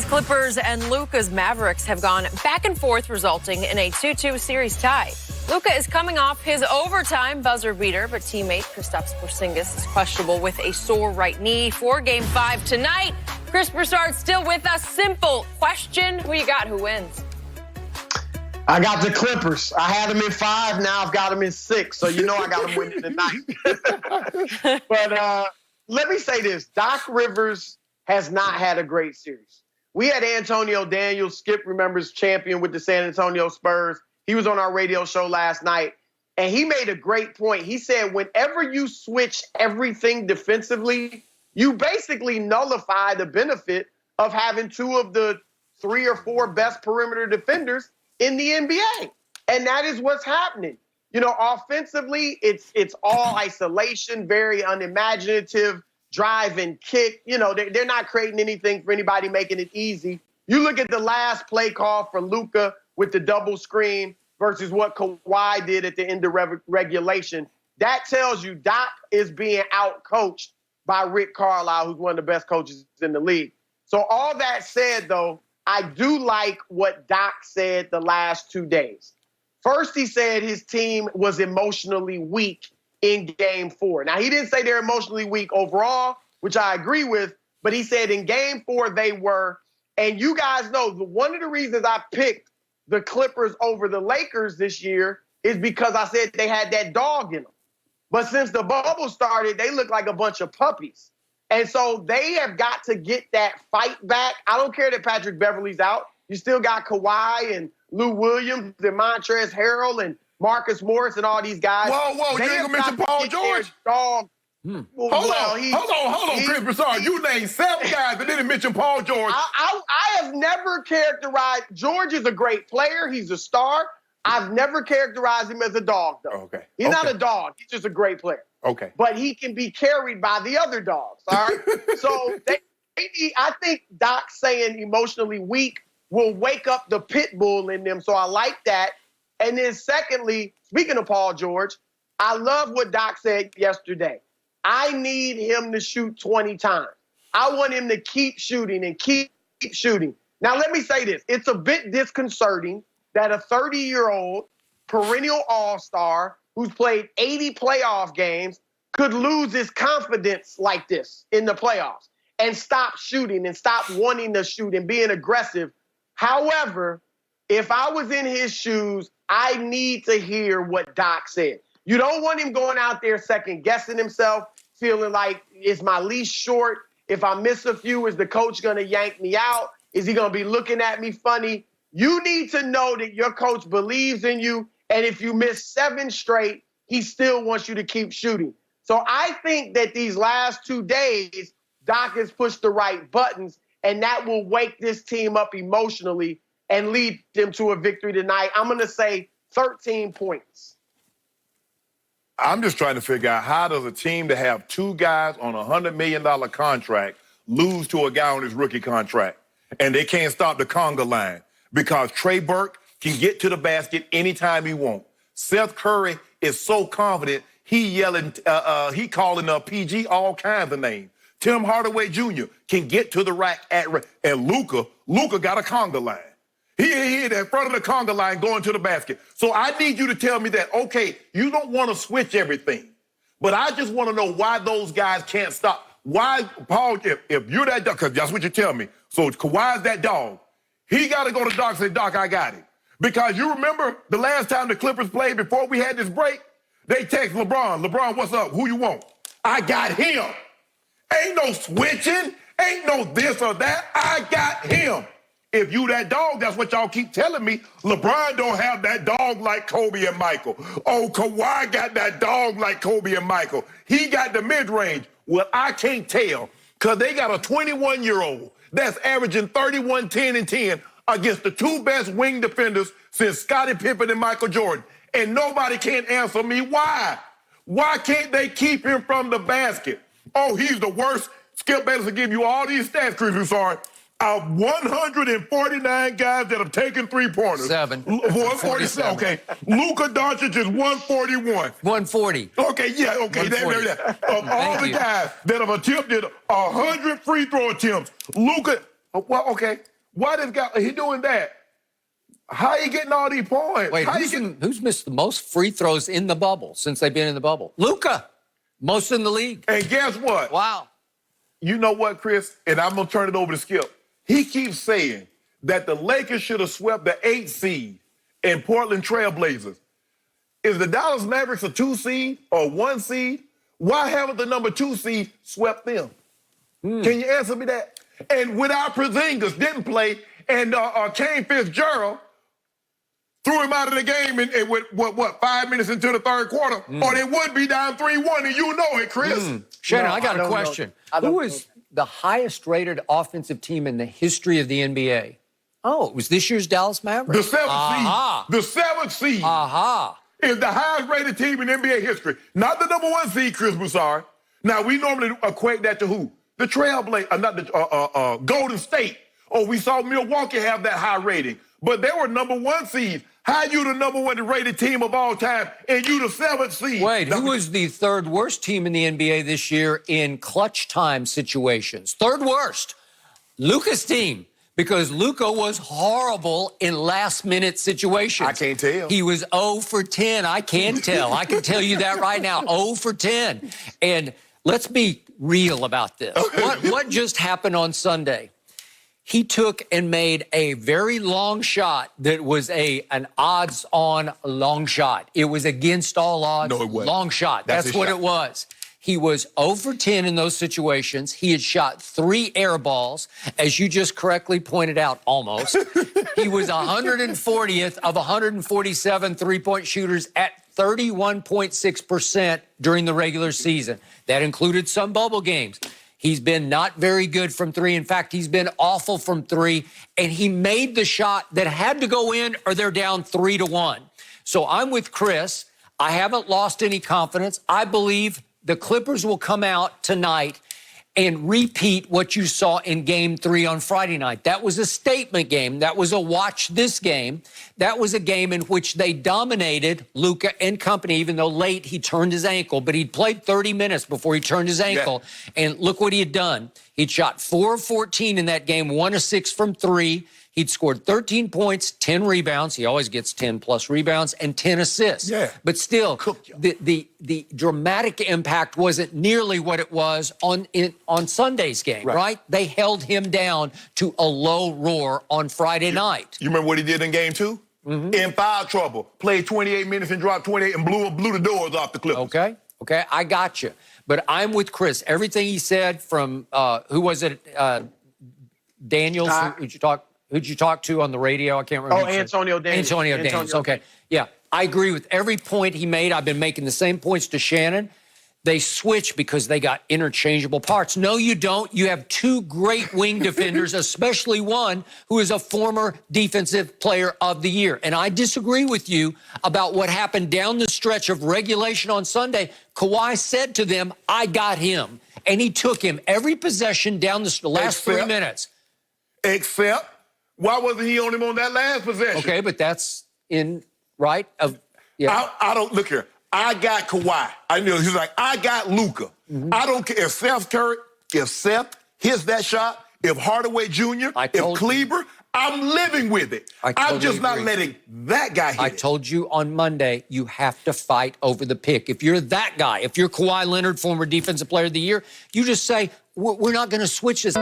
Clippers and Luka's Mavericks have gone back and forth, resulting in a 2-2 series tie. Luka is coming off his overtime buzzer beater, but teammate Kristaps Porzingis is questionable with a sore right knee for Game 5 tonight. Chris Broussard still with us. Simple question: who you got? Who wins? I got the Clippers. I had them in 5. Now I've got them in 6. So you know I got them winning tonight. But let me say this: Doc Rivers has not had a great series. We had Antonio Daniels, Skip remembers, champion with the San Antonio Spurs. He was on our radio show last night, and he made a great point. He said, whenever you switch everything defensively, you basically nullify the benefit of having 2 of the 3 or 4 best perimeter defenders in the NBA. And that is what's happening. You know, offensively, it's all isolation, very unimaginative. Drive and kick. You know, they're not creating anything for anybody, making it easy. You look at the last play call for Luka with the double screen versus what Kawhi did at the end of regulation. That tells you Doc is being out-coached by Rick Carlisle, who's one of the best coaches in the league. So all that said, though, I do like what Doc said the last 2 days. First, he said his team was emotionally weak in Game 4. Now, he didn't say they're emotionally weak overall, which I agree with, but he said in Game 4 they were. And you guys know one of the reasons I picked the Clippers over the Lakers this year is because I said they had that dog in them. But since the bubble started, they look like a bunch of puppies. And so they have got to get that fight back. I don't care that Patrick Beverly's out. You still got Kawhi and Lou Williams and Montrezl Harrell and Marcus Morris and all these guys. Whoa, you ain't gonna mention Paul George? Dog. Hold on, Chris Broussard. You named 7 guys and didn't mention Paul George. I have never characterized, George is a great player. He's a star. I've never characterized him as a dog, though. Okay. He's not a dog. He's just a great player. Okay. But he can be carried by the other dogs, all right? So I think Doc saying emotionally weak will wake up the pit bull in them. So I like that. And then secondly, speaking of Paul George, I love what Doc said yesterday. I need him to shoot 20 times. I want him to keep shooting and keep shooting. Now, let me say this. It's a bit disconcerting that a 30-year-old perennial all-star who's played 80 playoff games could lose his confidence like this in the playoffs and stop shooting and stop wanting to shoot and being aggressive. However, if I was in his shoes, I need to hear what Doc said. You don't want him going out there second-guessing himself, feeling like, is my leash short? If I miss a few, is the coach going to yank me out? Is he going to be looking at me funny? You need to know that your coach believes in you, and if you miss 7 straight, he still wants you to keep shooting. So I think that these last 2 days, Doc has pushed the right buttons, and that will wake this team up emotionally and lead them to a victory tonight. I'm going to say 13 points. I'm just trying to figure out, how does a team that have 2 guys on a $100 million contract lose to a guy on his rookie contract? And they can't stop the conga line because Trey Burke can get to the basket anytime he wants. Seth Curry is so confident, he calling up PG all kinds of names. Tim Hardaway Jr. can get to the rack and Luka got a conga line. He hit in front of the conga line going to the basket. So I need you to tell me that, okay, you don't want to switch everything, but I just want to know why those guys can't stop. Why, Paul, if you're that dog, because that's what you tell me. So Kawhi's that dog. He got to go to Doc and say, Doc, I got him. Because you remember the last time the Clippers played before we had this break, they text LeBron, LeBron, what's up? Who you want? I got him. Ain't no switching. Ain't no this or that. I got him. If you that dog, that's what y'all keep telling me. LeBron don't have that dog like Kobe and Michael. Oh, Kawhi got that dog like Kobe and Michael. He got the mid-range. Well, I can't tell because they got a 21-year-old that's averaging 31, 10, and 10 against the 2 best wing defenders since Scottie Pippen and Michael Jordan. And nobody can answer me why. Why can't they keep him from the basket? Oh, he's the worst. Skip Bayless will give you all these stats, Chris Broussard. Of 149 guys that have taken 3-pointers. 147. Okay. Luka Doncic is 141. 140. Okay, yeah, okay. Of all the guys that have attempted 100 free throw attempts, Luka, Well, okay. Why this guy, he doing that? How he getting all these points? Wait, who's missed the most free throws in the bubble since they've been in the bubble? Luka. Most in the league. And guess what? Wow. You know what, Chris? And I'm going to turn it over to Skip. He keeps saying that the Lakers should have swept the 8th seed and Portland Trailblazers. Is the Dallas Mavericks a 2 seed or 1 seed? Why haven't the number 2 seed swept them? Can you answer me that? And without Porzingis didn't play, and Kane Fitzgerald threw him out of the game and with, 5 minutes into the third quarter, or they would be down 3-1, and you know it, Chris. Shannon, I got a question. Who is the highest-rated offensive team in the history of the NBA? Oh, it was this year's Dallas Mavericks. The 7th seed. The 7th seed. Is the highest-rated team in NBA history. Not the number 1 seed, Chris Broussard. Now, we normally equate that to who? The Trailblazers, not the Golden State. Oh, we saw Milwaukee have that high rating. But they were number 1 seed. How you the number 1 rated team of all time, and you the 7th seed? Wait, who was the 3rd worst team in the NBA this year in clutch time situations? 3rd worst. Luka's team. Because Luka was horrible in last-minute situations. I can't tell. He was 0 for 10. I can tell. I can tell you that right now. 0 for 10. And let's be real about this. What just happened on Sunday? He took and made a very long shot that was an odds-on long shot. It was against all odds. No, it wasn't. Long shot. That's what it was. He was 0 for 10 in those situations. He had shot 3 air balls, as you just correctly pointed out, almost. He was 140th of 147 three-point shooters at 31.6% during the regular season. That included some bubble games. He's been not very good from 3. In fact, he's been awful from 3. And he made the shot that had to go in or they're down 3-1. So I'm with Chris. I haven't lost any confidence. I believe the Clippers will come out tonight and repeat what you saw in Game 3 on Friday night. That was a statement game. That was a watch this game. That was a game in which they dominated Luka and company, even though late he turned his ankle. But he'd played 30 minutes before he turned his ankle. Yeah. And look what he had done. He'd shot 4 of 14 in that game, 1 of 6 from 3. He'd scored 13 points, 10 rebounds. He always gets 10-plus rebounds and 10 assists. Yeah. But still, the dramatic impact wasn't nearly what it was on Sunday's game, right? They held him down to a low roar on Friday night. You remember what he did in Game 2? In foul trouble. Played 28 minutes and dropped 28 and blew the doors off the Clippers. Okay, I got you. But I'm with Chris. Everything he said from, who was it, Daniels, who'd you talk to on the radio? I can't remember. Oh, Antonio Daniels. Antonio Daniels, okay. Yeah, I agree with every point he made. I've been making the same points to Shannon. They switch because they got interchangeable parts. No, you don't. You have 2 great wing defenders, especially one who is a former Defensive Player of the Year. And I disagree with you about what happened down the stretch of regulation on Sunday. Kawhi said to them, I got him. And he took him every possession down the last 3 minutes. Except, why wasn't he on him on that last possession? Okay, but that's I don't, look here. I got Kawhi. I knew he's like, I got Luka. I don't care if Seth hits that shot, if Hardaway Jr., if Kleber, I'm living with it. I'm just not letting that guy hit. I told you on Monday, you have to fight over the pick. If you're that guy, if you're Kawhi Leonard, former Defensive Player of the Year, you just say, we're not going to switch this.